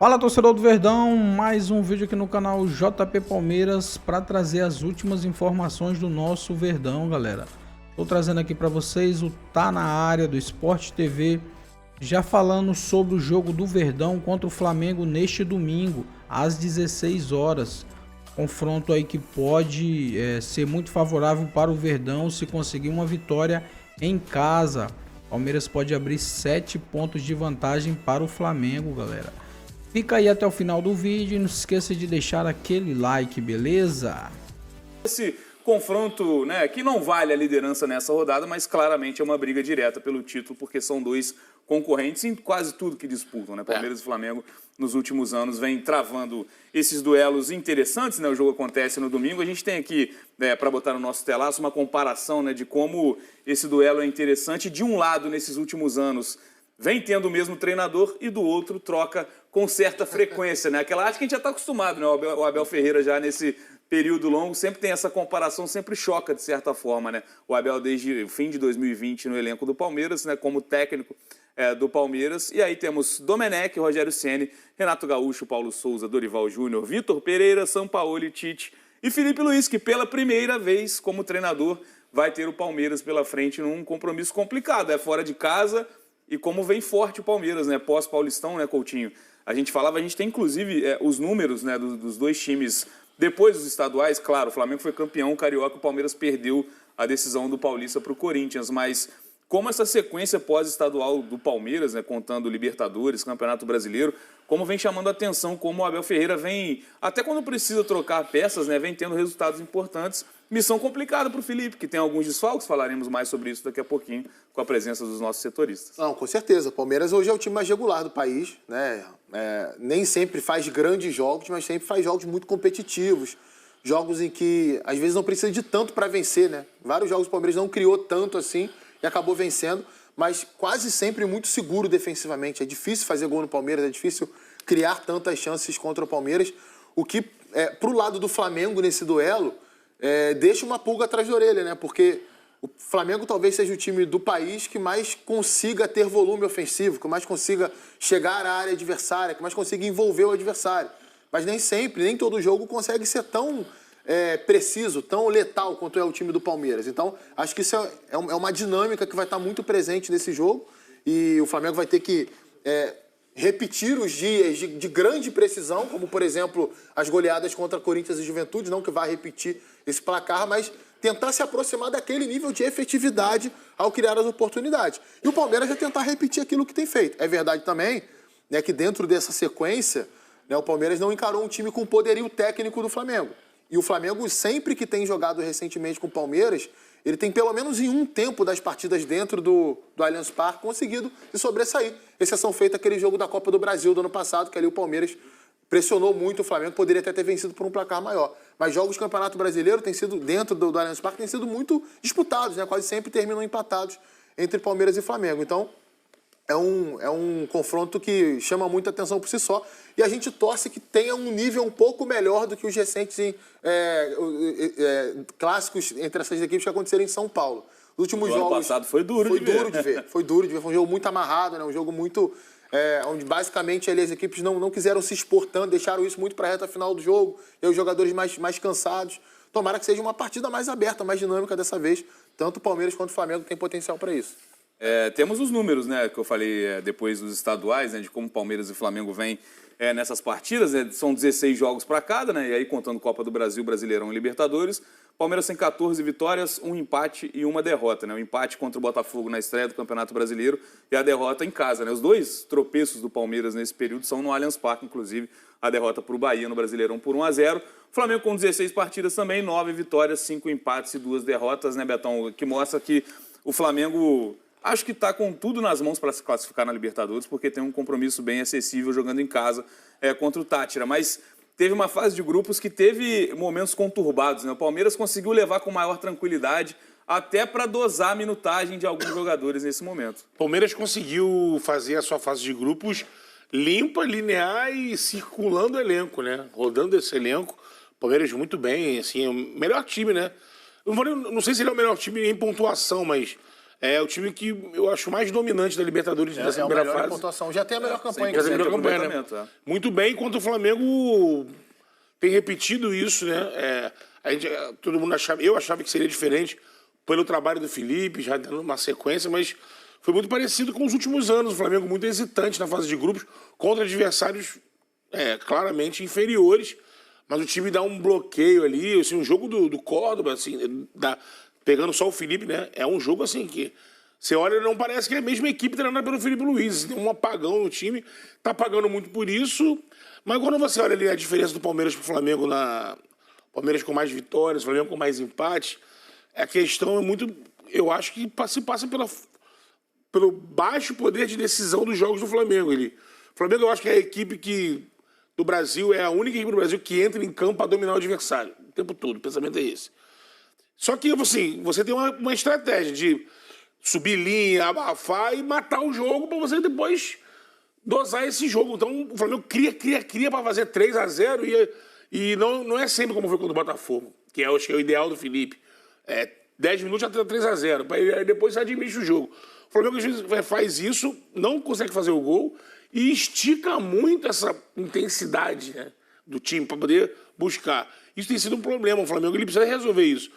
Fala, torcedor do Verdão, mais um vídeo aqui no canal JP Palmeiras para trazer as últimas informações do nosso Verdão, galera. Estou trazendo aqui para vocês o Tá na Área do Sport TV, já falando sobre o jogo do Verdão contra o Flamengo neste domingo, às 16 horas. Confronto aí que pode ser muito favorável para o Verdão se conseguir uma vitória em casa. Palmeiras pode abrir 7 pontos de vantagem para o Flamengo, galera. Fica aí até o final do vídeo e não se esqueça de deixar aquele like, beleza? Esse confronto, né, que não vale a liderança nessa rodada, mas claramente é uma briga direta pelo título, porque são dois concorrentes em quase tudo que disputam, né? Palmeiras e Flamengo nos últimos anos vem travando esses duelos interessantes, né? O jogo acontece no domingo. A gente tem aqui, para botar no nosso telaço, uma comparação, né, de como esse duelo é interessante. De um lado, nesses últimos anos, vem tendo o mesmo treinador e do outro troca com certa frequência, né? Aquela arte que a gente já está acostumado, né? O Abel Ferreira já nesse período longo sempre tem essa comparação, sempre choca de certa forma, né? O Abel desde o fim de 2020 no elenco do Palmeiras, né? Como técnico do Palmeiras. E aí temos Domenech, Rogério Ceni, Renato Gaúcho, Paulo Souza, Dorival Júnior, Vitor Pereira, Sampaoli, Tite e Felipe Luiz, que pela primeira vez como treinador vai ter o Palmeiras pela frente num compromisso complicado. É fora de casa. E como vem forte o Palmeiras, né? Pós-Paulistão, né, Coutinho? A gente tem inclusive os números, né, dos dois times depois dos estaduais. Claro, o Flamengo foi campeão, o Carioca, o Palmeiras perdeu a decisão do Paulista para o Corinthians. Mas como essa sequência pós-estadual do Palmeiras, né, contando Libertadores, Campeonato Brasileiro, como vem chamando a atenção, como o Abel Ferreira vem, até quando precisa trocar peças, né, vem tendo resultados importantes. Missão complicada para o Felipe, que tem alguns desfalques, falaremos mais sobre isso daqui a pouquinho, com a presença dos nossos setoristas. Não, com certeza. O Palmeiras hoje é o time mais regular do país, né? Nem sempre faz grandes jogos, mas sempre faz jogos muito competitivos. Jogos em que, às vezes, não precisa de tanto para vencer, né? Vários jogos o Palmeiras não criou tanto assim e acabou vencendo, mas quase sempre muito seguro defensivamente. É difícil fazer gol no Palmeiras, é difícil criar tantas chances contra o Palmeiras. O que, pro lado do Flamengo nesse duelo, deixa uma pulga atrás da orelha, né? Porque o Flamengo talvez seja o time do país que mais consiga ter volume ofensivo, que mais consiga chegar à área adversária, que mais consiga envolver o adversário. Mas nem sempre, nem todo jogo consegue ser tão preciso, tão letal quanto é o time do Palmeiras. Então, acho que isso é uma dinâmica que vai estar muito presente nesse jogo e o Flamengo vai ter que repetir os dias de grande precisão, como, por exemplo, as goleadas contra Corinthians e Juventude, não que vá repetir esse placar, mas tentar se aproximar daquele nível de efetividade ao criar as oportunidades. E o Palmeiras vai tentar repetir aquilo que tem feito. É verdade também, né, que dentro dessa sequência, né, o Palmeiras não encarou um time com poderio técnico do Flamengo. E o Flamengo, sempre que tem jogado recentemente com o Palmeiras, ele tem pelo menos em um tempo das partidas dentro do Allianz Parque conseguido se sobressair. Exceção feita aquele jogo da Copa do Brasil do ano passado, que ali o Palmeiras pressionou muito o Flamengo, poderia até ter vencido por um placar maior. Mas jogos do Campeonato Brasileiro têm sido, dentro do Allianz Parque, têm sido muito disputados, né? Quase sempre terminam empatados entre Palmeiras e Flamengo. Então, é um confronto que chama muita atenção por si só. E a gente torce que tenha um nível um pouco melhor do que os recentes clássicos entre essas equipes que aconteceram em São Paulo. Os últimos jogos... ano passado foi duro de ver. Foi duro de ver. Foi um jogo muito amarrado, né? Um jogo muito... onde basicamente ali, as equipes não quiseram se expor tanto, deixaram isso muito para a reta final do jogo, e os jogadores mais cansados. Tomara que seja uma partida mais aberta, mais dinâmica dessa vez. Tanto o Palmeiras quanto o Flamengo tem potencial para isso. Temos os números, né, que eu falei depois dos estaduais, né, de como Palmeiras e Flamengo vêm nessas partidas. Né, são 16 jogos para cada, né, e aí contando Copa do Brasil, Brasileirão e Libertadores. Palmeiras tem 14 vitórias, um empate e uma derrota. Né, o empate contra o Botafogo na estreia do Campeonato Brasileiro e a derrota em casa. Né, os dois tropeços do Palmeiras nesse período são no Allianz Parque, inclusive a derrota para o Bahia no Brasileirão por 1-0. Flamengo com 16 partidas também, 9 vitórias, 5 empates e 2 derrotas, né, Betão? Que mostra que o Flamengo... acho que está com tudo nas mãos para se classificar na Libertadores, porque tem um compromisso bem acessível jogando em casa contra o Táchira. Mas teve uma fase de grupos que teve momentos conturbados, né? O Palmeiras conseguiu levar com maior tranquilidade, até para dosar a minutagem de alguns jogadores nesse momento. O Palmeiras conseguiu fazer a sua fase de grupos limpa, linear e circulando o elenco, né? Rodando esse elenco. O Palmeiras muito bem, assim, o melhor time, né? Não sei se ele é o melhor time em pontuação, mas É o time que eu acho mais dominante da Libertadores dessa É o primeira melhor em fase. pontuação. Já tem a melhor campanha. Já tem a melhor campanha, né? aproveitamento, Muito bem, enquanto o Flamengo tem repetido isso, né? Todo mundo eu achava que seria diferente pelo trabalho do Felipe, já dando uma sequência, mas foi muito parecido com os últimos anos. O Flamengo muito hesitante na fase de grupos contra adversários claramente inferiores, mas o time dá um bloqueio ali, assim, um jogo do Córdoba, assim, pegando só o Felipe, né? É um jogo assim que você olha e não parece que é a mesma equipe treinada pelo Felipe Luiz. Tem um apagão no time, tá pagando muito por isso. Mas quando você olha ali a diferença do Palmeiras pro Flamengo, Palmeiras com mais vitórias, Flamengo com mais empates, a questão é muito. Eu acho que se passa pelo baixo poder de decisão dos jogos do Flamengo. O Flamengo, eu acho que é a equipe do Brasil, é a única equipe do Brasil que entra em campo para dominar o adversário. O tempo todo, o pensamento é esse. Só que, assim, você tem uma estratégia de subir linha, abafar e matar o jogo para você depois dosar esse jogo. Então, o Flamengo cria para fazer 3-0 e não é sempre como foi contra o Botafogo, que acho que é o ideal do Felipe. 10 minutos já tá 3-0, aí depois você administra o jogo. O Flamengo às vezes faz isso, não consegue fazer o gol e estica muito essa intensidade, né, do time para poder buscar. Isso tem sido um problema. O Flamengo ele precisa resolver isso.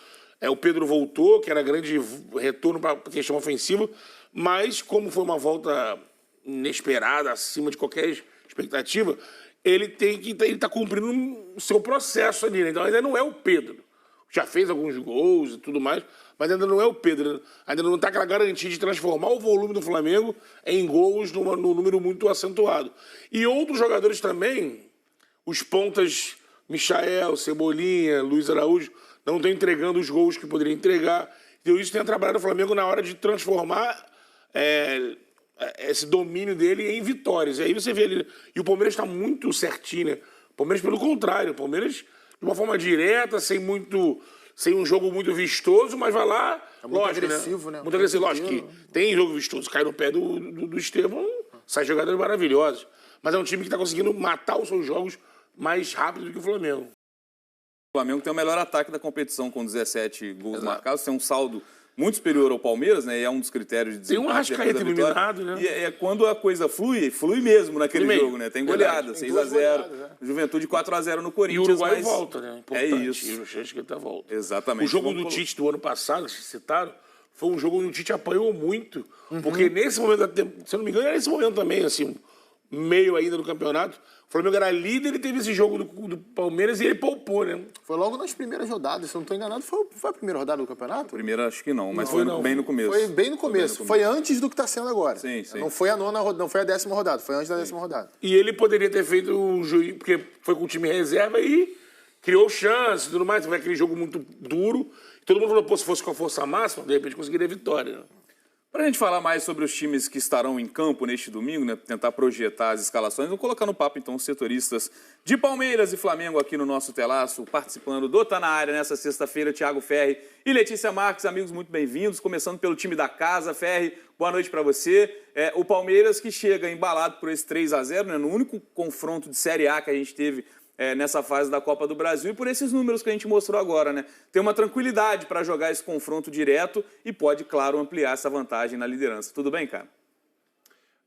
O Pedro voltou, que era grande retorno para a questão ofensiva, mas como foi uma volta inesperada, acima de qualquer expectativa, ele está cumprindo o seu processo ali, né? Então ainda não é o Pedro. Já fez alguns gols e tudo mais, mas ainda não é o Pedro. Ainda não está aquela garantia de transformar o volume do Flamengo em gols num número muito acentuado. E outros jogadores também, os pontas Michael, Cebolinha, Luiz Araújo, não estão entregando os gols que poderiam entregar. Então isso tem trabalhado o Flamengo na hora de transformar esse domínio dele em vitórias. E aí você vê ele. E o Palmeiras está muito certinho, né? O Palmeiras, pelo contrário, o Palmeiras, de uma forma direta, sem um jogo muito vistoso, mas vai lá. É muito lógico, agressivo, né? Muito agressivo. Lógico que tem jogo vistoso. Cai no pé do Estevão, sai jogadas maravilhosas. Mas é um time que está conseguindo matar os seus jogos mais rápido do que o Flamengo. O Flamengo tem o melhor ataque da competição com 17 gols marcados, tem um saldo muito superior ao Palmeiras, né? E é um dos critérios de desempate. Tem um Arrascaeta iluminado, né? E quando a coisa flui mesmo naquele jogo, né? Tem goleada, 6-0, Juventude 4-0 no Corinthians. E o Uruguai volta, né? Importante. É isso. E o Arrascaeta volta. Exatamente. O jogo do Tite do ano passado, que vocês citaram, foi um jogo onde o Tite apanhou muito, porque nesse momento, se eu não me engano, era nesse momento também, assim, meio ainda do campeonato, o Flamengo era líder e teve esse jogo do Palmeiras e ele poupou, né? Foi logo nas primeiras rodadas, se eu não estou enganado, foi a primeira rodada do campeonato? Primeira acho que não, mas foi bem no começo. Foi bem no começo. Foi antes do que está sendo agora. Sim, sim. Não foi a 9ª rodada, não foi a 10ª rodada, foi antes da 10ª rodada. E ele poderia ter feito um juiz, porque foi com o time reserva e criou chance e tudo mais. Foi aquele jogo muito duro. Todo mundo falou, pô, se fosse com a força máxima, de repente conseguiria a vitória, né? Para a gente falar mais sobre os times que estarão em campo neste domingo, né, tentar projetar as escalações, vou colocar no papo então os setoristas de Palmeiras e Flamengo aqui no nosso telaço, participando do Tá Na Área nessa sexta-feira, Thiago Ferri e Letícia Marques, amigos muito bem-vindos, começando pelo time da casa. Ferri, boa noite para você. O Palmeiras que chega embalado por esse 3-0, né, no único confronto de Série A que a gente teve nessa fase da Copa do Brasil, e por esses números que a gente mostrou agora, né? Tem uma tranquilidade para jogar esse confronto direto e pode, claro, ampliar essa vantagem na liderança. Tudo bem, cara?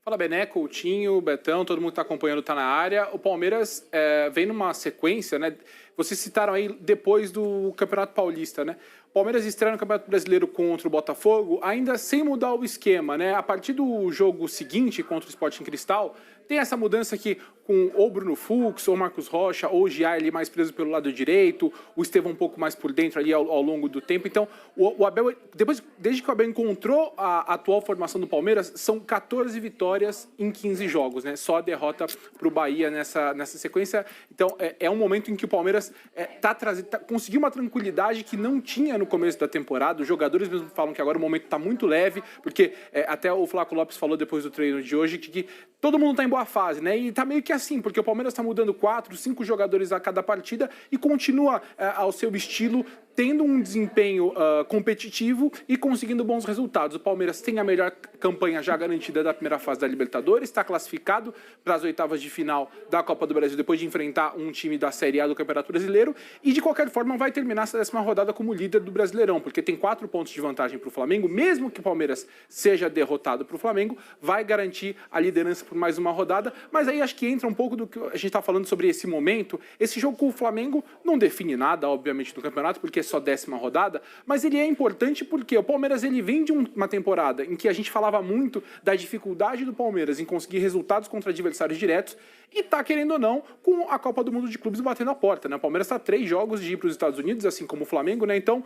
Fala, Bené, Coutinho, Betão, todo mundo que está acompanhando Tá Na Área. O Palmeiras vem numa sequência, né? Vocês citaram aí depois do Campeonato Paulista, né? O Palmeiras estreia no Campeonato Brasileiro contra o Botafogo, ainda sem mudar o esquema, né? A partir do jogo seguinte contra o Sporting Cristal, tem essa mudança aqui com ou Bruno Fux, ou Marcos Rocha, ou o Giai ali mais preso pelo lado direito, o Estevão um pouco mais por dentro ali ao longo do tempo. Então, o Abel, desde que o Abel encontrou a atual formação do Palmeiras, são 14 vitórias em 15 jogos, né? Só a derrota para o Bahia nessa sequência. Então, é um momento em que o Palmeiras conseguiu uma tranquilidade que não tinha no começo da temporada. Os jogadores mesmo falam que agora o momento está muito leve, porque até o Flávio Lopes falou depois do treino de hoje que todo mundo está em boa fase, né? E tá meio que assim, porque o Palmeiras está mudando 4, 5 jogadores a cada partida e continua ao seu estilo tendo um desempenho competitivo e conseguindo bons resultados. O Palmeiras tem a melhor campanha já garantida da primeira fase da Libertadores, está classificado para as oitavas de final da Copa do Brasil depois de enfrentar um time da Série A do Campeonato Brasileiro e, de qualquer forma, vai terminar essa 10ª rodada como líder do Brasileirão, porque tem 4 pontos de vantagem para o Flamengo. Mesmo que o Palmeiras seja derrotado para o Flamengo, vai garantir a liderança por mais uma rodada. Mas aí acho que entra um pouco do que a gente está falando sobre esse momento. Esse jogo com o Flamengo não define nada, obviamente, do campeonato, porque é só 10ª rodada, mas ele é importante porque o Palmeiras ele vem de uma temporada em que a gente falava muito da dificuldade do Palmeiras em conseguir resultados contra adversários diretos e tá, querendo ou não, com a Copa do Mundo de Clubes batendo a porta, né? O Palmeiras está a 3 jogos de ir para os Estados Unidos, assim como o Flamengo, né? Então,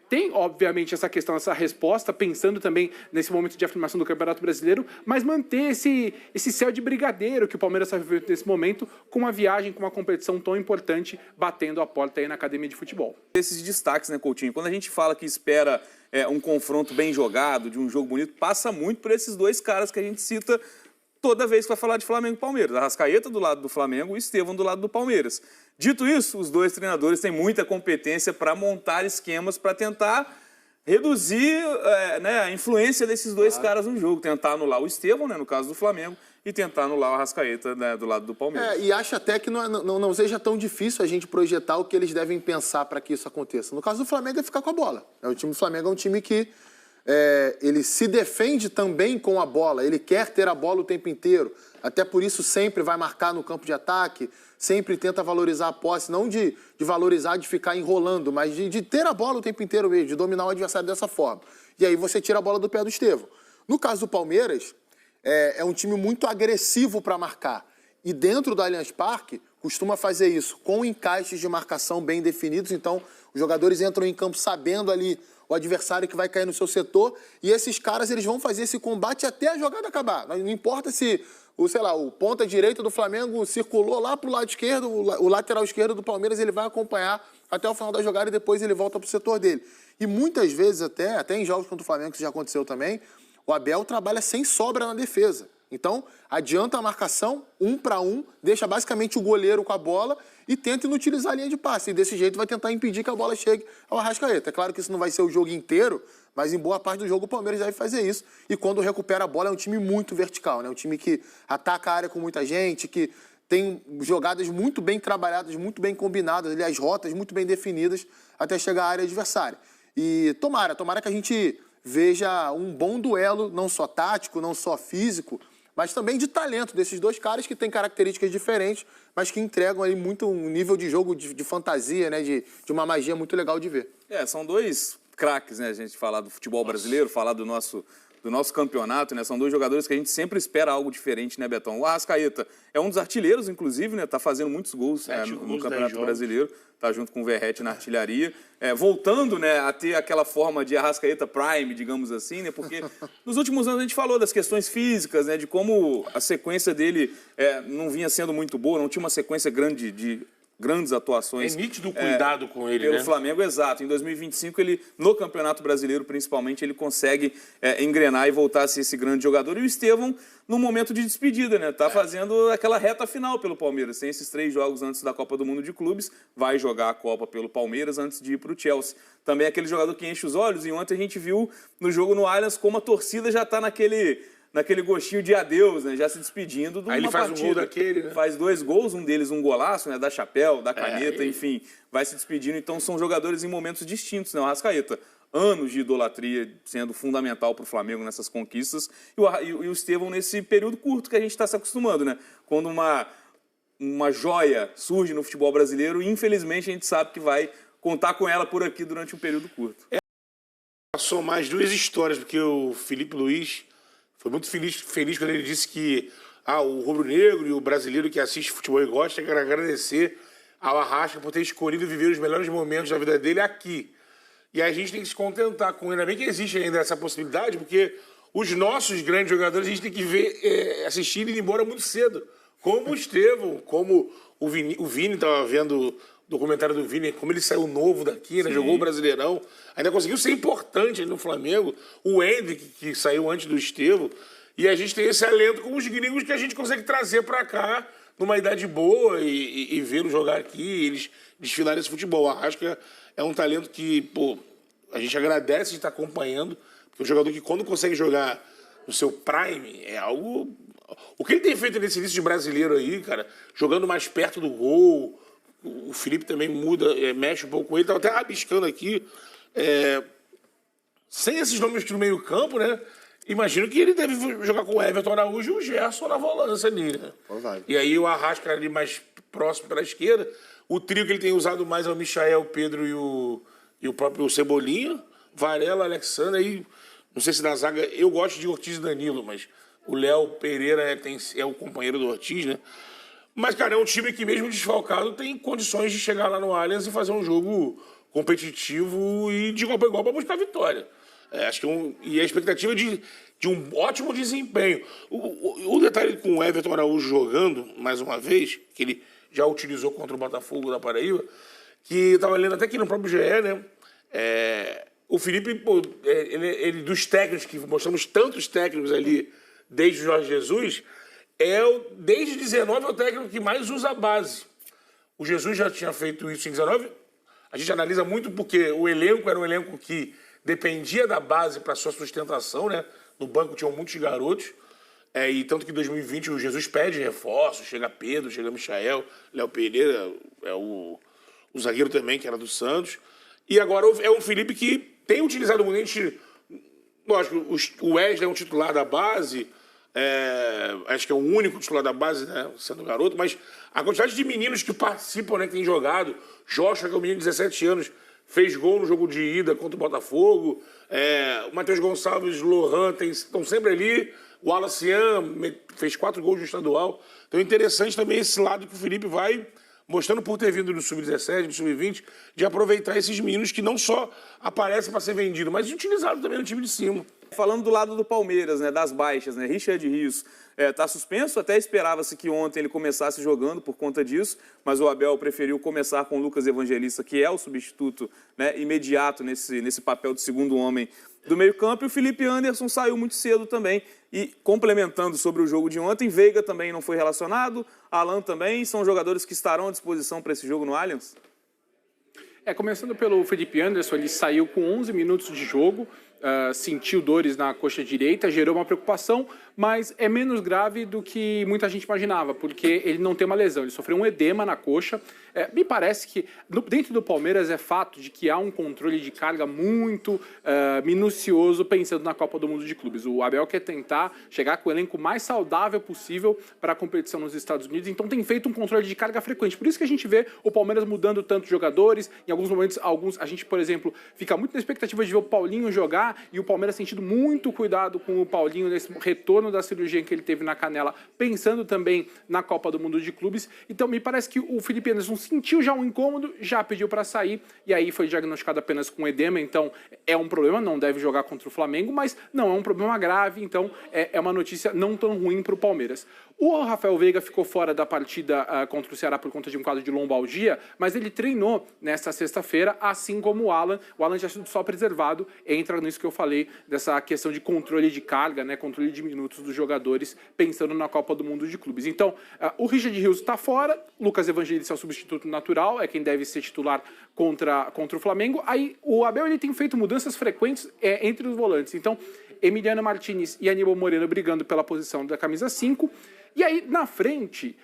tem, obviamente, essa questão, essa resposta, pensando também nesse momento de afirmação do Campeonato Brasileiro, mas manter esse céu de brigadeiro que o Palmeiras está vivendo nesse momento, com uma viagem, com uma competição tão importante, batendo a porta aí na academia de futebol. Esses destaques, né, Coutinho? Quando a gente fala que espera um confronto bem jogado, de um jogo bonito, passa muito por esses 2 caras que a gente cita toda vez que vai falar de Flamengo e Palmeiras. Arrascaeta do lado do Flamengo e o Estevão do lado do Palmeiras. Dito isso, os 2 treinadores têm muita competência para montar esquemas para tentar reduzir a influência desses 2 caras no jogo. Tentar anular o Estevão, né, no caso do Flamengo, e tentar anular o Arrascaeta, né, do lado do Palmeiras. E acho até que não seja tão difícil a gente projetar o que eles devem pensar para que isso aconteça. No caso do Flamengo é ficar com a bola. O time do Flamengo é um time que ele se defende também com a bola, ele quer ter a bola o tempo inteiro, até por isso sempre vai marcar no campo de ataque, sempre tenta valorizar a posse, não de valorizar, de ficar enrolando, mas de ter a bola o tempo inteiro mesmo, de dominar o adversário dessa forma. E aí você tira a bola do pé do Estevão. No caso do Palmeiras, é um time muito agressivo para marcar, e dentro do Allianz Parque costuma fazer isso, com encaixes de marcação bem definidos, então os jogadores entram em campo sabendo ali o adversário que vai cair no seu setor, e esses caras eles vão fazer esse combate até a jogada acabar. Não importa se o ponta direito do Flamengo circulou lá para o lado esquerdo, o lateral esquerdo do Palmeiras ele vai acompanhar até o final da jogada e depois ele volta para o setor dele. E muitas vezes até em jogos contra o Flamengo, que isso já aconteceu também, o Abel trabalha sem sobra na defesa. Então, adianta a marcação, 1 para 1, deixa basicamente o goleiro com a bola e tenta inutilizar a linha de passe. E desse jeito vai tentar impedir que a bola chegue ao Arrascaeta. É claro que isso não vai ser o jogo inteiro, mas em boa parte do jogo o Palmeiras deve fazer isso. E quando recupera a bola é um time muito vertical, né? Um time que ataca a área com muita gente, que tem jogadas muito bem trabalhadas, muito bem combinadas, aliás, rotas muito bem definidas até chegar à área adversária. E tomara que a gente veja um bom duelo, não só tático, não só físico, mas também de talento desses 2 caras que têm características diferentes, mas que entregam aí muito um nível de jogo de fantasia, né? De uma magia muito legal de ver. São 2 craques, né? A gente falar do futebol brasileiro, falar do nosso campeonato, né? São 2 jogadores que a gente sempre espera algo diferente, né, Betão? O Arrascaeta é um dos artilheiros, inclusive, né? Tá fazendo muitos gols no Campeonato Brasileiro. Tá junto com o Verratti na artilharia. Voltando, né, a ter aquela forma de Arrascaeta Prime, digamos assim, né? Porque nos últimos anos a gente falou das questões físicas, né? De como a sequência dele não vinha sendo muito boa, não tinha uma sequência grande de grandes atuações. É nítido o cuidado com ele, pelo né? Flamengo, exato. Em 2025, ele, no Campeonato Brasileiro, principalmente, ele consegue engrenar e voltar a ser esse grande jogador. E o Estevão, num momento de despedida, né? Tá fazendo aquela reta final pelo Palmeiras. Tem esses 3 jogos antes da Copa do Mundo de Clubes, vai jogar a Copa pelo Palmeiras antes de ir para o Chelsea. Também é aquele jogador que enche os olhos, e ontem a gente viu no jogo no Allianz como a torcida já tá naquele gostinho de adeus, né? Já se despedindo de uma partida. Aí ele faz um gol daquele, né? Faz 2 gols, um deles um golaço, né? Da chapéu, da caneta, enfim. Vai se despedindo. Então são jogadores em momentos distintos, né? O Arrascaeta, anos de idolatria sendo fundamental para o Flamengo nessas conquistas. E o Estevão nesse período curto que a gente está se acostumando, né? Quando uma joia surge no futebol brasileiro, e infelizmente a gente sabe que vai contar com ela por aqui durante um período curto. Passou mais 2 histórias, porque o Felipe Luiz foi muito feliz quando ele disse que o rubro-negro e o brasileiro que assiste futebol e gosta quer agradecer ao Arrasca por ter escolhido viver os melhores momentos da vida dele aqui. E a gente tem que se contentar com ele. Ainda bem que existe ainda essa possibilidade, porque os nossos grandes jogadores a gente tem que ver, assistir e ir embora muito cedo. Como o Estevão, como o Vini estava vendo o documentário do Vini, como ele saiu novo daqui, né? Jogou o Brasileirão, ainda conseguiu ser importante ali no Flamengo. O Hendrick, que saiu antes do Estevão. E a gente tem esse alento com os gringos que a gente consegue trazer para cá numa idade boa e vê-lo jogar aqui, eles desfilarem esse futebol. O Arrasca é um talento que, pô, a gente agradece de estar acompanhando, porque é um jogador que, quando consegue jogar no seu prime, é algo... O que ele tem feito nesse início de brasileiro aí, cara, jogando mais perto do gol, o Felipe também muda, mexe um pouco com ele, estava até rabiscando aqui, sem esses nomes no meio campo, né? Imagino que ele deve jogar com o Everton Araújo e o Gerson na volância ali, né? E aí o Arrasca ali mais próximo pela esquerda. O trio que ele tem usado mais é o Michael, o Pedro e o próprio Cebolinha. Varela, Alexandre, aí não sei se na zaga... Eu gosto de Ortiz e Danilo, mas o Léo Pereira é o companheiro do Ortiz, né? Mas, cara, é um time que, mesmo desfalcado, tem condições de chegar lá no Allianz e fazer um jogo competitivo e de igual para igual para buscar a vitória. Acho que e a expectativa de um ótimo desempenho. O detalhe com o Everton Araújo jogando, mais uma vez, que ele já utilizou contra o Botafogo da Paraíba, que eu estava lendo até aqui no próprio GE, né? O Felipe, pô, ele dos técnicos, que mostramos tantos técnicos ali desde o Jorge Jesus, desde 19 é o técnico que mais usa a base. O Jesus já tinha feito isso em 19. A gente analisa muito porque o elenco era um elenco que dependia da base para sua sustentação, né? No banco tinham muitos garotos. E tanto que em 2020 o Jesus pede reforço, chega Pedro, chega Michael, Léo Pereira, o zagueiro também, que era do Santos. E agora é um Felipe que tem utilizado muito. Lógico, o Wesley é um titular da base, acho que é o único titular da base, né, sendo garoto, mas a quantidade de meninos que participam, né, que tem jogado, Joshua, que é um menino de 17 anos, fez gol no jogo de ida contra o Botafogo, o Matheus Gonçalves, Lohan, estão sempre ali, o Alacian fez 4 gols no estadual. Então é interessante também esse lado que o Felipe vai mostrando, por ter vindo do Sub-17, do Sub-20, de aproveitar esses meninos que não só aparecem para ser vendido, mas utilizados também no time de cima. Falando do lado do Palmeiras, né, das baixas, né, Richard Rios está suspenso, até esperava-se que ontem ele começasse jogando por conta disso, mas o Abel preferiu começar com o Lucas Evangelista, que é o substituto, né, imediato nesse papel de segundo homem do meio-campo, e o Felipe Anderson saiu muito cedo também. E complementando sobre o jogo de ontem, Veiga também não foi relacionado, Alan também, são jogadores que estarão à disposição para esse jogo no Allianz? Começando pelo Felipe Anderson, ele saiu com 11 minutos de jogo, sentiu dores na coxa direita, gerou uma preocupação, mas é menos grave do que muita gente imaginava, porque ele não tem uma lesão, ele sofreu um edema na coxa. Me parece que dentro do Palmeiras é fato de que há um controle de carga muito minucioso pensando na Copa do Mundo de Clubes. O Abel quer tentar chegar com o elenco mais saudável possível para a competição nos Estados Unidos, então tem feito um controle de carga frequente. Por isso que a gente vê o Palmeiras mudando tantos jogadores, em alguns momentos, a gente, por exemplo, fica muito na expectativa de ver o Paulinho jogar, e o Palmeiras sentindo muito cuidado com o Paulinho nesse retorno da cirurgia que ele teve na canela, pensando também na Copa do Mundo de Clubes. Então me parece que o Felipe Anderson sentiu já um incômodo, já pediu para sair, e aí foi diagnosticado apenas com edema, então é um problema, não deve jogar contra o Flamengo, mas não é um problema grave, então é uma notícia não tão ruim para o Palmeiras. O Rafael Veiga ficou fora da partida contra o Ceará por conta de um quadro de lombalgia, mas ele treinou nesta sexta-feira, assim como o Alan. O Alan já sido só preservado, entra nisso que eu falei, dessa questão de controle de carga, né, controle de minutos dos jogadores, pensando na Copa do Mundo de Clubes. Então, o Richard Rios está fora, Lucas Evangelista é o substituto natural, é quem deve ser titular contra o Flamengo. Aí o Abel ele tem feito mudanças frequentes entre os volantes. Então, Emiliano Martinez e Aníbal Moreno brigando pela posição da camisa 5. E aí, na frente,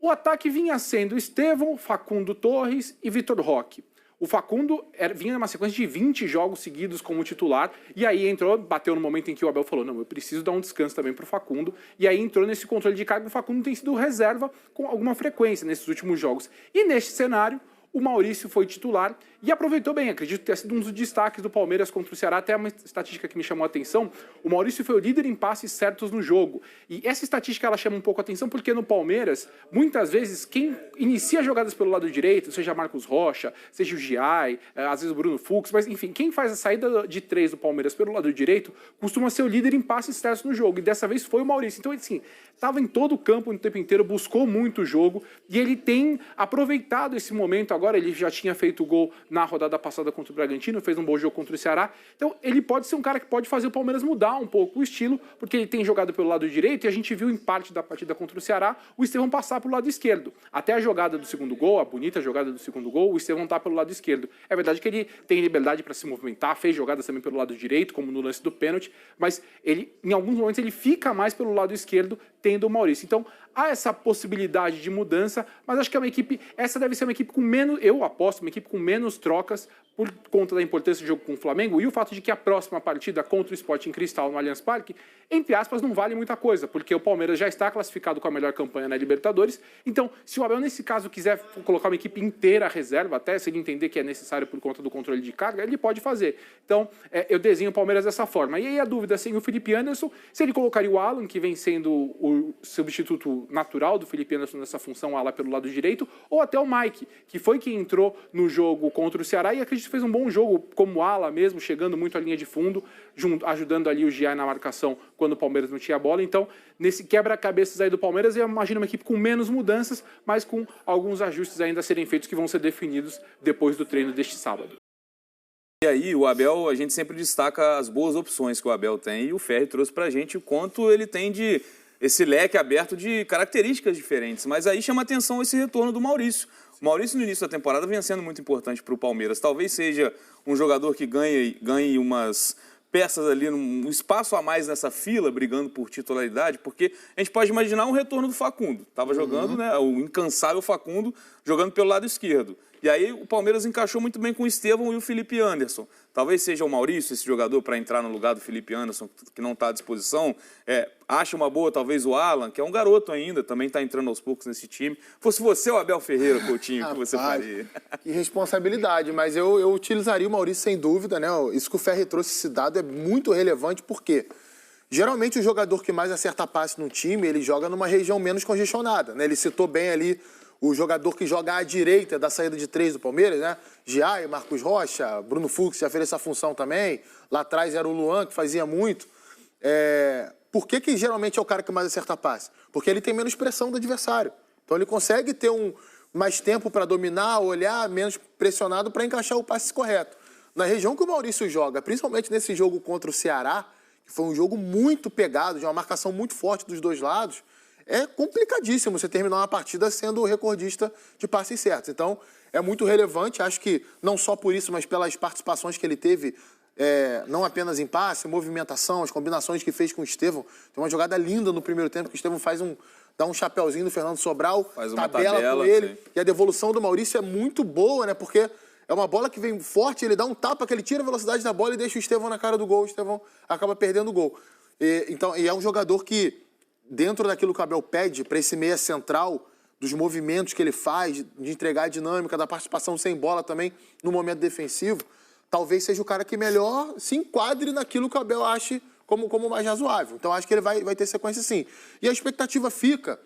o ataque vinha sendo Estevão, Facundo Torres e Vitor Roque. O Facundo vinha numa sequência de 20 jogos seguidos como titular, e aí bateu no momento em que o Abel falou, não, eu preciso dar um descanso também para o Facundo, e aí entrou nesse controle de carga. O Facundo tem sido reserva com alguma frequência nesses últimos jogos. E neste cenário, o Maurício foi titular e aproveitou bem. Acredito ter sido um dos destaques do Palmeiras contra o Ceará. Até uma estatística que me chamou a atenção. O Maurício foi o líder em passes certos no jogo. E essa estatística ela chama um pouco a atenção porque no Palmeiras, muitas vezes, quem inicia jogadas pelo lado direito, seja Marcos Rocha, seja o Giai, às vezes o Bruno Fux, mas enfim, quem faz a saída de 3 do Palmeiras pelo lado direito costuma ser o líder em passes certos no jogo. E dessa vez foi o Maurício. Então, assim, estava em todo o campo o tempo inteiro, buscou muito o jogo e ele tem aproveitado esse momento agora agora, ele já tinha feito gol na rodada passada contra o Bragantino, fez um bom jogo contra o Ceará. Então, ele pode ser um cara que pode fazer o Palmeiras mudar um pouco o estilo, porque ele tem jogado pelo lado direito e a gente viu em parte da partida contra o Ceará o Estevão passar pelo lado esquerdo. Até a jogada do segundo gol, a bonita jogada do segundo gol, o Estevão tá pelo lado esquerdo. É verdade que ele tem liberdade para se movimentar, fez jogadas também pelo lado direito, como no lance do pênalti, mas ele, em alguns momentos, ele fica mais pelo lado esquerdo, tendo o Maurício. Então, há essa possibilidade de mudança, mas acho que é uma equipe, essa deve ser uma equipe com menos, eu aposto, uma equipe com menos trocas por conta da importância do jogo com o Flamengo e o fato de que a próxima partida contra o Sporting Cristal no Allianz Parque, entre aspas, não vale muita coisa, porque o Palmeiras já está classificado com a melhor campanha na Libertadores. Então, se o Abel, nesse caso, quiser colocar uma equipe inteira à reserva, até se ele entender que é necessário por conta do controle de carga, ele pode fazer. Então, eu desenho o Palmeiras dessa forma. E aí a dúvida, sem o Felipe Anderson, se ele colocaria o Alan, que vem sendo o substituto natural do Felipe Anderson nessa função ala pelo lado direito, ou até o Mike, que foi quem entrou no jogo contra o Ceará e acredito que fez um bom jogo como ala mesmo, chegando muito à linha de fundo, ajudando ali o Giai na marcação quando o Palmeiras não tinha bola. Então, nesse quebra-cabeças aí do Palmeiras, eu imagino uma equipe com menos mudanças, mas com alguns ajustes ainda a serem feitos que vão ser definidos depois do treino deste sábado. E aí, o Abel, a gente sempre destaca as boas opções que o Abel tem e o Ferri trouxe pra gente o quanto ele tem de esse leque aberto de características diferentes. Mas aí chama atenção esse retorno do Maurício. O Maurício, no início da temporada, vem sendo muito importante para o Palmeiras. Talvez seja um jogador que ganhe umas peças ali, um espaço a mais nessa fila, brigando por titularidade, porque a gente pode imaginar um retorno do Facundo. Estava jogando, né, o incansável Facundo, jogando pelo lado esquerdo. E aí o Palmeiras encaixou muito bem com o Estevão e o Felipe Anderson. Talvez seja o Maurício, esse jogador, para entrar no lugar do Felipe Anderson, que não está à disposição. Acha uma boa, talvez, o Alan, que é um garoto ainda, também está entrando aos poucos nesse time. Fosse você o Abel Ferreira, Coutinho, o que você faria? Que responsabilidade, mas eu utilizaria o Maurício sem dúvida, né? Isso que o Ferri trouxe, esse dado é muito relevante, porque geralmente o jogador que mais acerta passe no time, ele joga numa região menos congestionada, né? Ele citou bem ali o jogador que joga à direita da saída de três do Palmeiras, né? Giai, Marcos Rocha, Bruno Fux já fez essa função também. Lá atrás era o Luan, que fazia muito. Por que geralmente é o cara que mais acerta passe? Porque ele tem menos pressão do adversário. Então ele consegue ter mais tempo para dominar, olhar, menos pressionado para encaixar o passe correto. Na região que o Maurício joga, principalmente nesse jogo contra o Ceará, que foi um jogo muito pegado, de uma marcação muito forte dos dois lados, é complicadíssimo você terminar uma partida sendo o recordista de passes certos. Então, é muito relevante. Acho que não só por isso, mas pelas participações que ele teve, não apenas em passe, movimentação, as combinações que fez com o Estevão. Tem uma jogada linda no primeiro tempo, que o Estevão dá um chapeuzinho no Fernando Sobral, faz uma tabela com ele. Sim. E a devolução do Maurício é muito boa, né? Porque é uma bola que vem forte, ele dá um tapa, que ele tira a velocidade da bola e deixa o Estevão na cara do gol. O Estevão acaba perdendo o gol. E é um jogador que, dentro daquilo que o Abel pede, para esse meia central, dos movimentos que ele faz, de entregar a dinâmica, da participação sem bola também no momento defensivo, talvez seja o cara que melhor se enquadre naquilo que o Abel ache como mais razoável. Então, acho que ele vai ter sequência sim. E a expectativa fica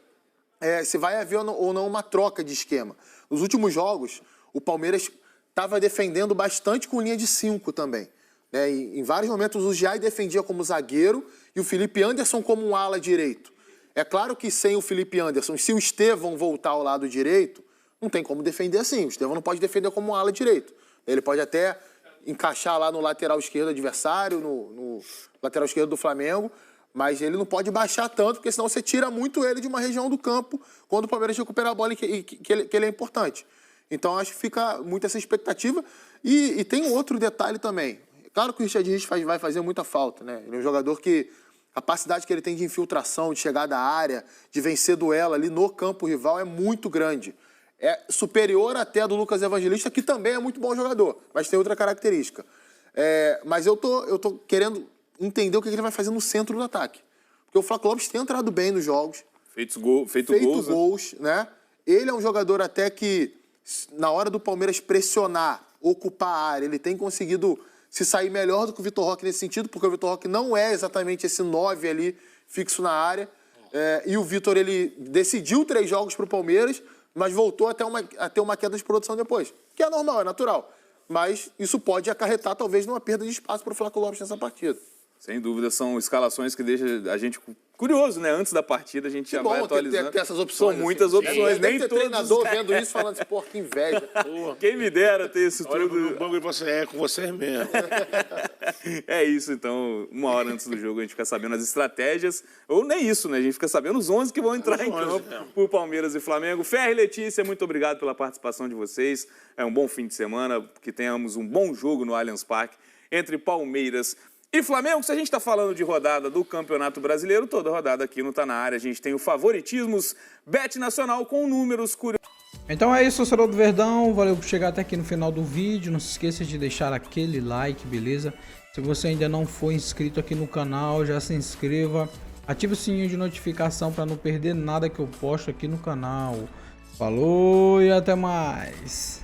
se vai haver ou não uma troca de esquema. Nos últimos jogos, o Palmeiras estava defendendo bastante com linha de 5 também. Em vários momentos, o Giai defendia como zagueiro e o Felipe Anderson como um ala direito. É claro que sem o Felipe Anderson, se o Estevão voltar ao lado direito, não tem como defender assim. O Estevão não pode defender como um ala direito. Ele pode até encaixar lá no lateral esquerdo adversário, no lateral esquerdo do Flamengo, mas ele não pode baixar tanto, porque senão você tira muito ele de uma região do campo quando o Palmeiras recupera a bola e que ele é importante. Então, acho que fica muito essa expectativa. E tem um outro detalhe também. Claro que o Richard Rios vai fazer muita falta, né? Ele é um jogador que a capacidade que ele tem de infiltração, de chegada à área, de vencer duelo ali no campo rival é muito grande. É superior até a do Lucas Evangelista, que também é muito bom jogador, mas tem outra característica. Mas eu tô querendo entender o que ele vai fazer no centro do ataque. Porque o Flávio Lopes tem entrado bem nos jogos. Feito gols, né? Ele é um jogador até que, na hora do Palmeiras pressionar, ocupar a área, ele tem conseguido se sair melhor do que o Vitor Roque nesse sentido, porque o Vitor Roque não é exatamente esse 9 ali fixo na área. E o Vitor, ele decidiu 3 jogos para o Palmeiras, mas voltou a ter uma queda de produção depois. Que é normal, é natural. Mas isso pode acarretar, talvez, numa perda de espaço para o Flávio Lopes nessa partida. Sem dúvida, são escalações que deixam a gente curioso, né? Antes da partida a gente já vai atualizando. Ter essas opções. São muitas assim. opções, nem ter todos. treinador vendo isso falando assim, pô, que inveja. Quem me dera ter isso Olha tudo. pro banco e você é com vocês mesmo. É isso, então, 1 hora antes do jogo a gente fica sabendo as estratégias, ou nem isso, né? A gente fica sabendo os 11 que vão entrar em campo por Palmeiras e Flamengo. Ferre e Letícia, muito obrigado pela participação de vocês. É um bom fim de semana, que tenhamos um bom jogo no Allianz Parque entre Palmeiras e Flamengo. Se a gente está falando de rodada do Campeonato Brasileiro, toda rodada aqui no Tá Na Área a gente tem o Favoritismos Bet Nacional com números curiosos. Então é isso, torcedor do Verdão. Valeu por chegar até aqui no final do vídeo. Não se esqueça de deixar aquele like, beleza? Se você ainda não for inscrito aqui no canal, já se inscreva. Ative o sininho de notificação para não perder nada que eu posto aqui no canal. Falou e até mais!